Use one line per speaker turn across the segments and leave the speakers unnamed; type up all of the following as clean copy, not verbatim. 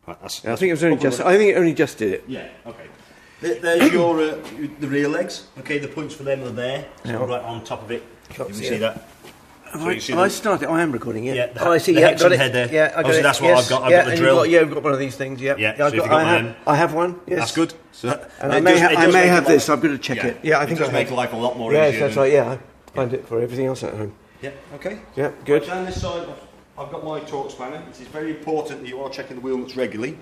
Right,
I think it was only just. I think it only just did it.
Yeah. Okay. There's your the rear legs. Okay, the points for them are there. So right on top of it. You can see that.
I started. I am recording. Yeah.
Yeah.
I see.
The
Yeah, got it.
head there.
Yeah, I got
Obviously,
it.
that's what I've got. I've got the drill.
You've got one of these things. Yeah.
Yeah. So
I have one. Yes.
That's good. So
and I may have this. I'm going to check it. Yeah, I think
it does make life a lot more
easier.
Yes,
that's right. Yeah, I find it for everything else at home.
Yeah. Okay.
Yeah. Good.
Down this side, I've got my torque spanner. It is very important that you are checking the wheel nuts regularly.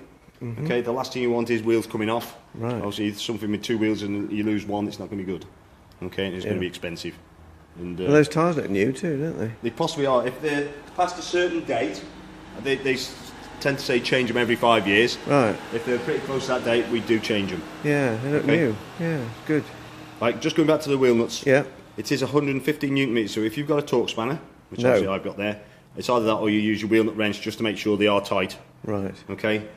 Okay, the last thing you want is wheels coming off.
Right.
Obviously, if something with two wheels and you lose one, it's not going to be good. Okay, and it's going to be expensive. And
well, those tyres look new too, don't they?
They possibly are. If they're past a certain date, they tend to say change them every 5 years.
Right.
If they're pretty close to that date, we do change them.
Yeah, they look new. Yeah, good.
Like, just going back to the wheel nuts.
Yeah.
It is 115 newton meters, so if you've got a torque spanner, which obviously I've got there, it's either that or you use your wheel nut wrench just to make sure they are tight.
Right.
Okay.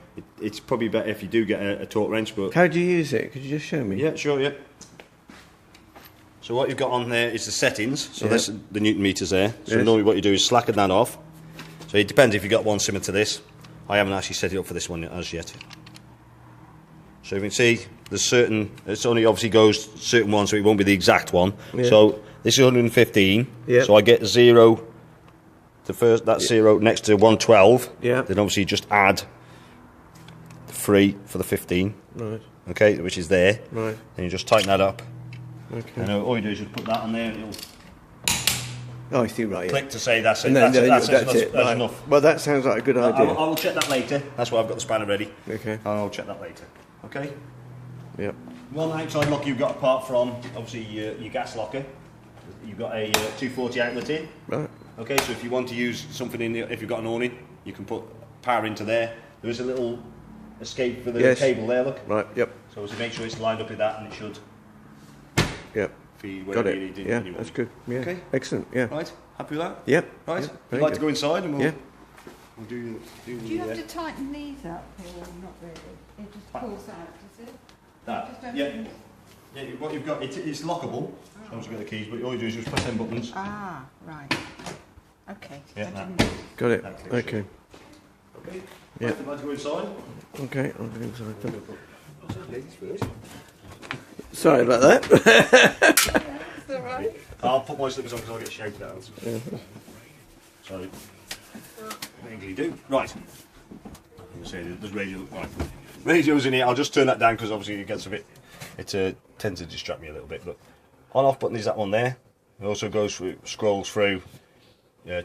It's probably better if you do get a torque wrench, but...
How do you use it? Could you just show me?
Yeah, sure, yeah. So what you've got on there is the settings. So that's the newton meters there. So normally what you do is slacken that off. So it depends if you've got one similar to this. I haven't actually set it up for this one as yet. So you can see there's certain... It's only obviously goes certain one, so it won't be the exact one. Yeah. So this is 115. Yeah. So I get 0... That's 0 next to 112.
Yeah.
Then obviously just add 3 for the 15.
Right.
Okay, which is there.
Right.
Then you just tighten that up.
Okay.
And all you do is just put that on there and it'll
I see, right.
click to say that's it.
That's
it. That's enough.
Well, that sounds like a good idea.
I will check that later. That's why I've got the spanner ready.
Okay.
I'll check that later. Okay.
Yep.
One outside lock you've got apart from obviously your gas locker. You've got a 240 outlet in.
Right.
Okay, so if you want to use something in there, if you've got an awning, you can put power into there. There is a little escape for the cable there, look.
Right, yep.
So obviously make sure it's lined up with that and it should feed wherever you need it.
Yeah, that's good. Yeah. Okay. Excellent, yeah.
Right, happy with that?
Yep.
Right,
yep.
I'd like to go inside and we'll
do you have to tighten these up or not really? It just pulls out, does it?
That, yeah, what you've got, it's lockable. So I've got the keys, but all you do is just press them buttons.
Ah, right. Okay.
Yeah,
got it. Okay.
Okay.
Yeah.
I'd like to go inside.
Okay, I'll go inside then. Sorry about that.
That's all right.
I'll put my slippers on because I'll get shouted out.
Yeah.
Sorry. I usually do. Right. There's radio. Right. Radio's in here. I'll just turn that down because obviously it gets a bit. It tends to distract me a little bit. But on/off button is that one there. It also goes through, scrolls through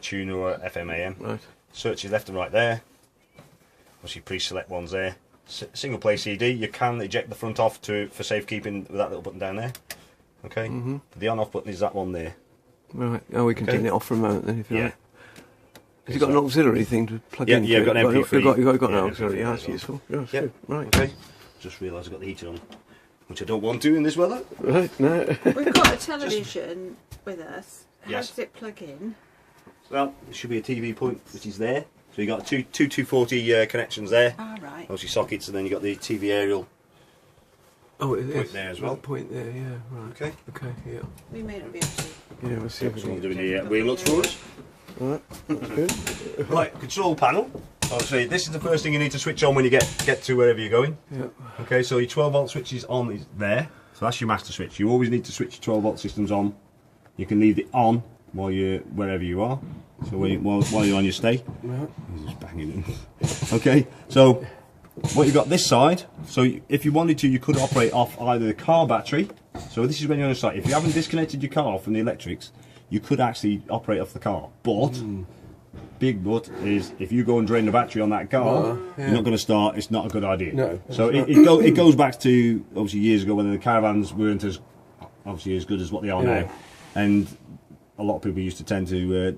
tuner or FM AM.
Right.
Searches left and right there. Obviously pre-select ones there. Single play CD. You can eject the front off for safekeeping with that little button down there. Okay. The on/off button is that one there.
Right. Oh, we can turn it off for a moment then if you like. Has it got an auxiliary thing to plug in?
Yeah, you've got an MP3.
You've got an auxiliary. Yeah, that's useful. Yeah, good. Right.
Okay. Just realised I've got the heater on, which I don't want to in this weather.
Right. No.
We've got a television with us. How does it plug in?
Well, it should be a TV point, which is there. So you've got two 240 connections there.
Ah, right.
Obviously sockets, and then you've got the TV aerial.
Oh, it is.
Point there as well.
Point there, yeah. Right.
Okay.
Okay. Yeah.
We may not be able to.
Yeah, we'll see if we
Someone
can.
doing the wheel nuts for us.
Right. That's good.
Right, control panel. Obviously, this is the first thing you need to switch on when you get to wherever you're going.
Yeah.
Okay, so your 12-volt switch is on is there. So that's your master switch. You always need to switch your 12-volt systems on. You can leave it on while you're wherever you are. So while you're on your stay.
Right.
He's just banging in. Okay, so what you got this side. So if you wanted to, you could operate off either the car battery. So this is when you're on the site. If you haven't disconnected your car from the electrics, you could actually operate off the car. But big but is if you go and drain the battery on that car, you're not going to start. It's not a good idea.
No.
So it goes back to obviously years ago when the caravans weren't as obviously as good as what they are now, and a lot of people used to tend to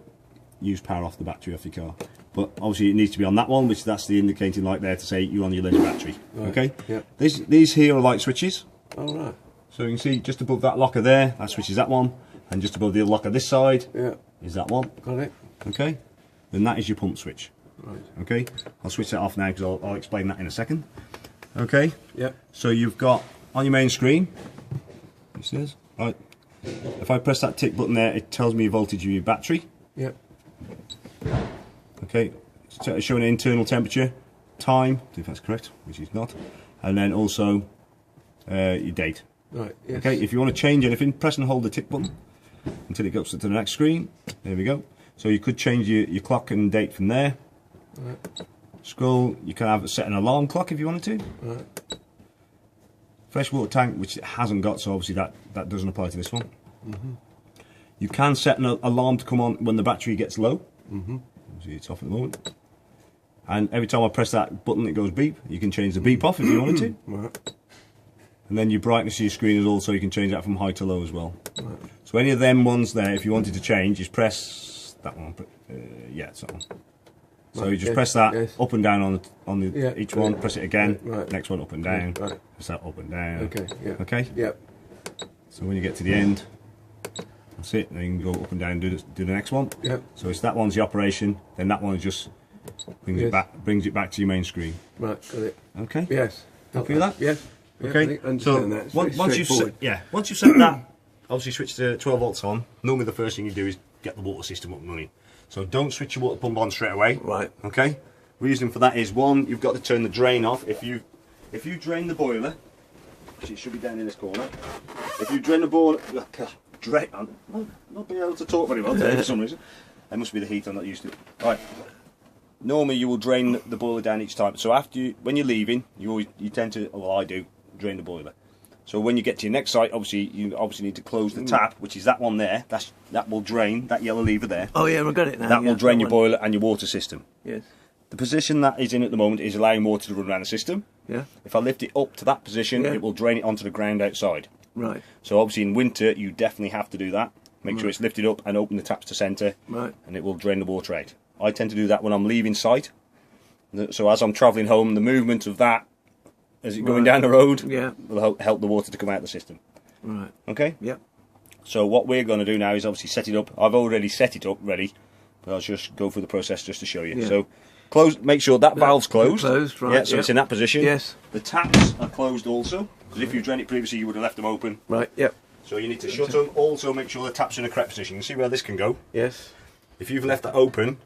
use power off the battery off your car. But obviously it needs to be on that one, which that's the indicating light there to say you're on your leisure battery.
Right.
Okay.
Yeah.
These here are light switches.
Oh right.
So you can see just above that locker there, that switches that one, and just above the locker this side is that one.
Got it.
Okay. Then that is your pump switch.
Right.
Okay. I'll switch that off now because I'll explain that in a second. Okay.
Yep.
So you've got on your main screen. It says right. If I press that tick button there, it tells me the voltage of your battery.
Yep.
Okay. It's showing an internal temperature, time, if that's correct, which is not, and then also your date.
Right. Yes.
Okay, if you want to change anything, press and hold the tick button until it goes to the next screen. There we go. So you could change your clock and date from there.
Right.
Scroll, you can have set an alarm clock if you wanted to.
Right.
Freshwater tank, which it hasn't got, so obviously that doesn't apply to this one. You can set an alarm to come on when the battery gets low. Obviously it's off at the moment. And every time I press that button it goes beep. You can change the beep off if you wanted to.
Right.
And then your brightness of your screen is also, you can change that from high to low as well. Right. So any of them ones there, if you wanted to change, just press that one. Yeah, it's that one. So you just press that up and down on the each one, press it again, next one up and down, press that up and down.
Okay, yeah.
Okay?
Yep.
So when you get to the end, that's it, then you can go up and down and do the next one.
Yep.
So it's that one's the operation, then that one just brings it back to your main screen.
Right, got it.
Okay?
Yes.
Happy with that?
Yes.
Okay.
Understand that.
Once you've set that, obviously switch to 12 volts on. Normally the first thing you do is get the water system up and running. So don't switch your water pump on straight away.
Right.
Okay. Reason for that is, one, you've got to turn the drain off. If you drain the boiler, which it should be down in this corner. If you drain the boiler, I'm not being able to talk very well today for some reason. It must be the heat, I'm not used to it. Right. Normally you will drain the boiler down each time. So when you're leaving, you tend to, well I do, drain the boiler. So when you get to your next site, you need to close the tap, which is that one there. That will drain, that yellow lever there.
Oh yeah, I've got it now.
That will drain your boiler and your water system.
Yes.
The position that is in at the moment is allowing water to run around the system.
Yeah.
If I lift it up to that position, it will drain it onto the ground outside.
Right.
So obviously in winter, you definitely have to do that. Make sure it's lifted up and open the taps to centre. Right. And it will drain the water out. I tend to do that when I'm leaving site. So as I'm travelling home, the movement of that, as it going down the road, will help the water to come out of the system.
Right.
Okay?
Yep.
So what we're going to do now is obviously set it up. I've already set it up ready, but I'll just go through the process just to show you. Yeah. So close. Make sure that valve's closed.
Closed, right.
Yeah, so it's in that position.
Yes.
The taps are closed also, because if you drained it previously, you would have left them open.
Right, yep.
So you need to shut them. Also make sure the tap's in the correct position. You see where this can go?
Yes.
If you've left that open,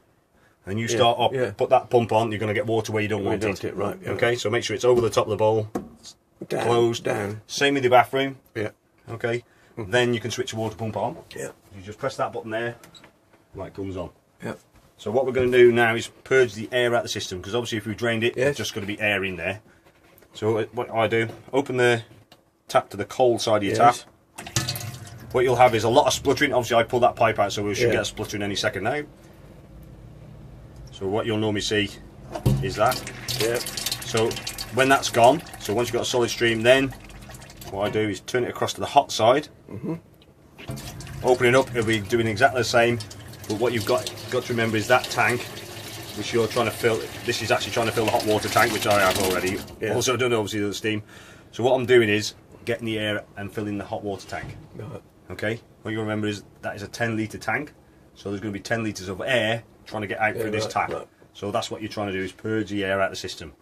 and you start up, put that pump on, you're going to get water where you don't want it.
Right. Yeah.
Okay, so make sure it's over the top of the bowl. Closed.
Down.
Same with your bathroom.
Yeah.
Okay. Then you can switch the water pump on.
Yeah.
You just press that button there, light comes on.
Yeah.
So what we're going to do now is purge the air out of the system, because obviously if we've drained it, there's just going to be air in there. So what I do, open the tap to the cold side of your tap. What you'll have is a lot of spluttering. Obviously I pull that pipe out, so we should get a spluttering any second now. So what you'll normally see is that.
Yeah.
So when that's gone, so once you've got a solid stream, then what I do is turn it across to the hot side. Open it up, it'll be doing exactly the same. But what you've got to remember is that tank, which you're trying to fill. This is actually trying to fill the hot water tank, which I have already. Yeah. Also done obviously the steam. So what I'm doing is getting the air and filling the hot water tank. Okay. What you remember is that is a 10-litre tank, so there's going to be 10 litres of air trying to get out through this tap. So that's what you're trying to do, is purge the air out of the system.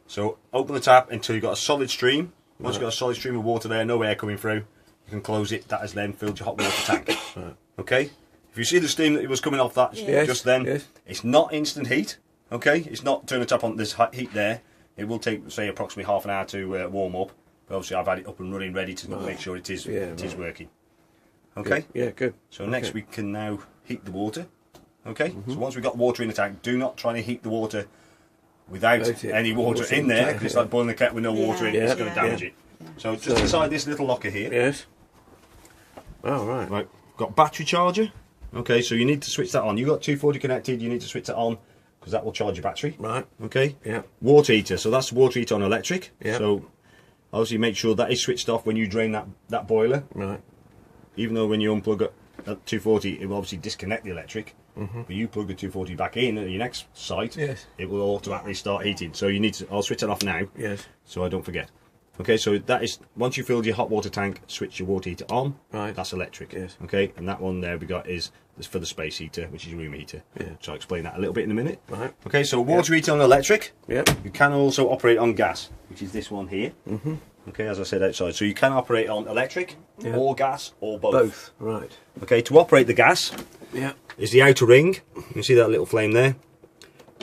So open the tap until you've got a solid stream. Once you've got a solid stream of water there, no air coming through, you can close it. That has then filled your hot water tank. Okay? If you see the steam that was coming off that just then, it's not instant heat. Okay? It's not turn the tap on, there's heat there. It will take, say, approximately half an hour to warm up. But obviously I've had it up and running, ready to make sure it is working. Okay?
Yeah, good.
So next we can now heat the water. Okay? So once we've got water in the tank, do not try to heat the water without any water in there, because it's like boiling a kettle with no water in it, it's going to damage it. So just inside this little locker here.
Yes. Oh, right.
Right, got battery charger. Okay, so you need to switch that on. You've got 240 connected, you need to switch that on, because that will charge your battery.
Right.
Okay?
Yeah.
Water heater, so that's water heater on electric.
Yeah.
So obviously make sure that is switched off when you drain that boiler.
Right.
Even though when you unplug it at 240, it will obviously disconnect the electric. But you plug the 240 back in at your next site, it will automatically start heating. So you need to, I'll switch it off now, so I don't forget. Okay, so that is, once you filled your hot water tank, switch your water heater on. Right. That's electric. Yes. Okay, and that one there we got is for the space heater, which is room heater. Yeah. So I'll explain that a little bit in a minute. Right. Okay, so water heater on electric. Yep. You can also operate on gas, which is this one here. Okay, as I said outside. So you can operate on electric, or gas, or both.
Both, right.
Okay, to operate the gas is the outer ring. You see that little flame there?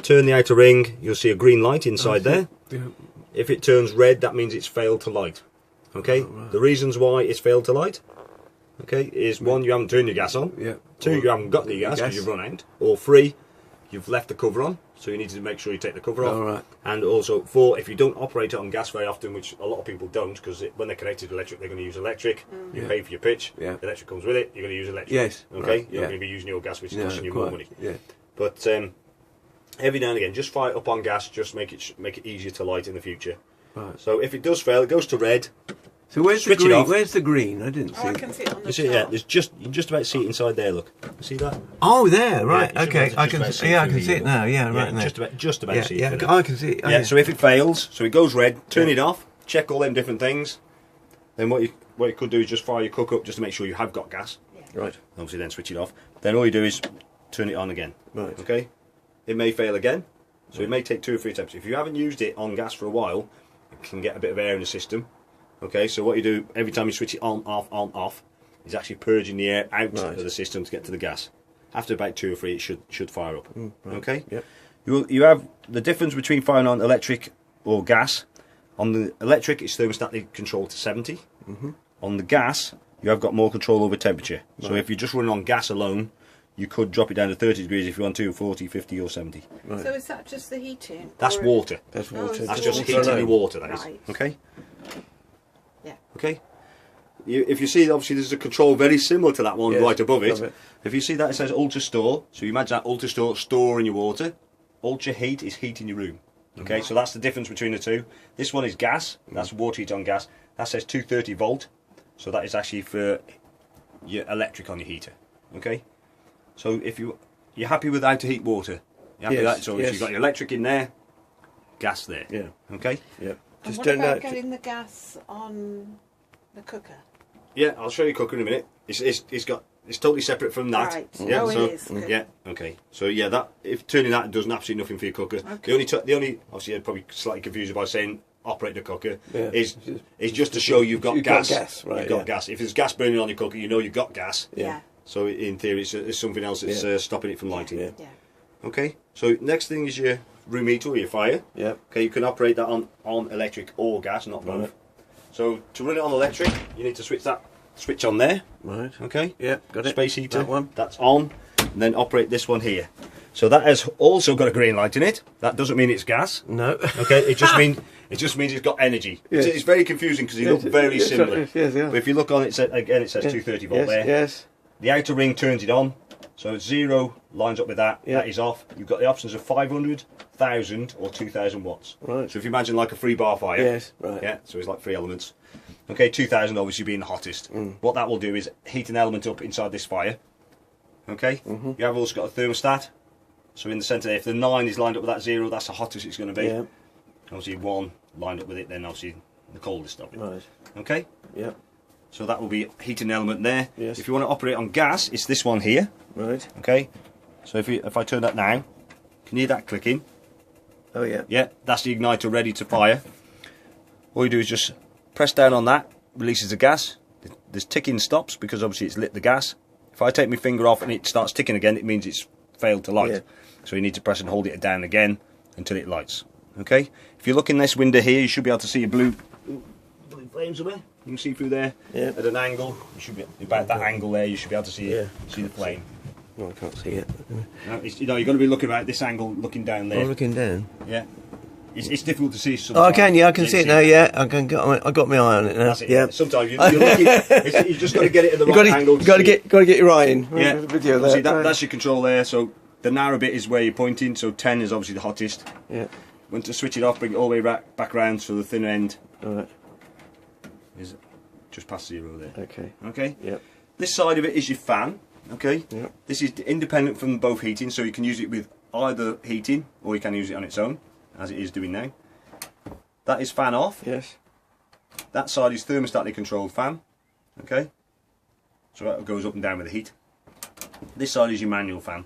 turn the outer ring, you'll see a green light inside there.
Yeah.
If it turns red, that means it's failed to light. Okay?
Right.
The reasons why it's failed to light, okay, is 1, you haven't turned your gas on.
Yeah.
2, you haven't got the gas because you've run out. Or 3, you've left the cover on, so you need to make sure you take the cover off.
All right.
And also 4, if you don't operate it on gas very often, which a lot of people don't, because when they're connected to electric, they're going to use electric. You pay for your pitch.
Yeah.
The electric comes with it. You're going to use electric.
Yes.
Okay.
Right.
You're not going to be using your gas, which is costing you more money.
Yeah.
But every now and again, just fire it up on gas. Just make it easier to light in the future.
Right.
So if it does fail, it goes to red.
So where's
Switch
the
it
green?
off.
Where's the green? I didn't see.
I can see it on the
You see, yeah, there's you can just about see it inside there. Look, see that?
Oh, there, right?
Yeah, you should
okay,
be able to
I
just
can.
about see
Yeah, I
through
can
the
see it now. Yeah,
Yeah,
right there.
just about
Yeah,
see it.
yeah,
Philip.
I can see it. Oh,
Yeah, so if it fails, so it goes red, turn it off, check all them different things. Then what you could do is just fire your cook up just to make sure you have got gas.
Right.
Obviously, then switch it off. Then all you do is turn it on again.
Right.
Okay. It may fail again, so it may take 2 or 3 attempts. If you haven't used it on gas for a while, it can get a bit of air in the system. Okay. So what you do every time you switch it on, off, is actually purging the air out
Right.
of the system to get to the gas. After about 2 or 3, it should fire up.
Right.
Okay.
Yep.
You have the difference between firing on electric or gas. On the electric, it's thermostatically controlled to 70. On the gas, you have got more control over temperature. So if you're just running on gas alone, you could drop it down to 30 degrees if you want to, 40, 50 or 70.
Right.
So is that just the heating?
That's
or-
water.
That's
Oh,
water.
it's
That's
just
just
water
heating the
alone.
water, that is.
Right.
Okay?
Yeah.
Okay? If you see, obviously there's a control very similar to that one
Yes,
right above
love
it.
it.
If you see that, it says Ultra Store. So you imagine that Ultra Store storing your water. Ultra Heat is heating your room. Okay, so that's the difference between the two. This one is gas. That's water heat on gas. That says 230 volt. So that is actually for your electric on your heater. Okay? So if you're happy with how to heat water. You're happy with
Yes,
that? So
yes.
if you've got your electric in there, gas there.
Yeah.
Okay?
Yeah.
And
Just
what
turn
about
that.
getting the gas on the cooker?
Yeah, I'll show you cooker in a minute. It's totally separate from that.
Right.
Yeah,
Oh, it
so
is. Good.
yeah, okay. So yeah, that if turning that does absolutely nothing for your cooker.
Okay.
The only obviously I'd probably slightly confused by saying operate the cooker
Yeah.
is just to show you've got
You've got
gas.
gas, right,
You've got
yeah.
gas. If there's gas burning on your cooker, you know you've got gas.
Yeah.
So in theory, it's something else that's
Yeah.
stopping it from lighting.
Yeah.
Yeah.
Okay. So next thing is your room heater or your fire.
Yeah.
Okay, you can operate that on electric or gas, not both.
Right.
So to run it on electric, you need to switch on there.
Right.
Okay.
Yeah. Got it.
Space heater.
That one.
That's on. And then operate this one here. So that has also got a green light in it. That doesn't mean it's gas.
No.
Okay. It just means it's got energy.
Yes.
It's very confusing because they look
Yes,
very
yes,
similar.
yes, yeah.
But if you look on it, it says 230 volt
yes,
there.
Yes.
The outer ring turns it on. So 0 lines up with that.
Yeah.
That is off. You've got the options of 500, 1,000 or 2,000 watts.
Right.
So if you imagine like a 3-bar fire.
Yes. Right.
Yeah, so it's like 3 elements. Okay, 2,000 obviously being the hottest. What that will do is heat an element up inside this fire. Okay, you have also got a thermostat. So in the centre there, if the 9 is lined up with that 0, that's the hottest it's going to be.
Yeah.
Obviously 1 lined up with it, then obviously the coldest of it.
Right.
Okay,
Yeah.
so that will be heating element there.
Yes.
If you want to operate on gas, it's this one here.
Right.
Okay, so if I turn that now, can you hear that clicking?
Oh yeah.
Yeah, that's the igniter ready to fire. All you do is just press down on that, releases the gas. This ticking stops because obviously it's lit the gas. If I take my finger off and it starts ticking again, it means it's failed to light.
Yeah.
So you need to press and hold it down again until it lights. Okay? If you look in this window here, you should be able to see a blue flame somewhere. You can see through there
Yeah.
at an angle. You should be about that angle there. You should be able to see
Yeah.
see the flame.
Well, I can't see it.
No, you've got to be looking about this angle, looking down there.
I'm looking down.
Yeah. It's difficult to see.
Oh, I
Sometimes.
can. Yeah, I can see it now. Yeah, I got my eye on it now.
That's it.
Yeah.
Sometimes you're looking, you just got to get it at the right angle.
You got to get your eye in.
Yeah.
Video
Obviously
there.
that's your control there. So the narrow bit is where you're pointing. So 10 is obviously the hottest.
Yeah.
When to switch it off, bring it all the way back around. So the thinner end
All right.
is just past 0 there.
Okay.
Okay.
Yep.
This side of it is your fan. Okay.
Yep.
This is independent from both heating, so you can use it with either heating or you can use it on its own, as it is doing now. That is fan off.
Yes.
That side is thermostatically controlled fan. Okay. So that goes up and down with the heat. This side is your manual fan.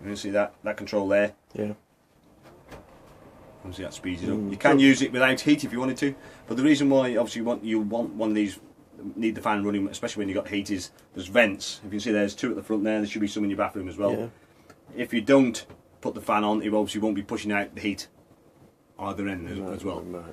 You can see that control there.
Yeah.
Obviously that speeds it up. You can use it without heat if you wanted to, but the reason why obviously you want one of these, need the fan running, especially when you've got heat, is there's vents. If you can see there's 2 at the front there should be some in your bathroom as well.
Yeah.
If you don't
put the fan on, it obviously won't be pushing out the heat either end as well.
Right.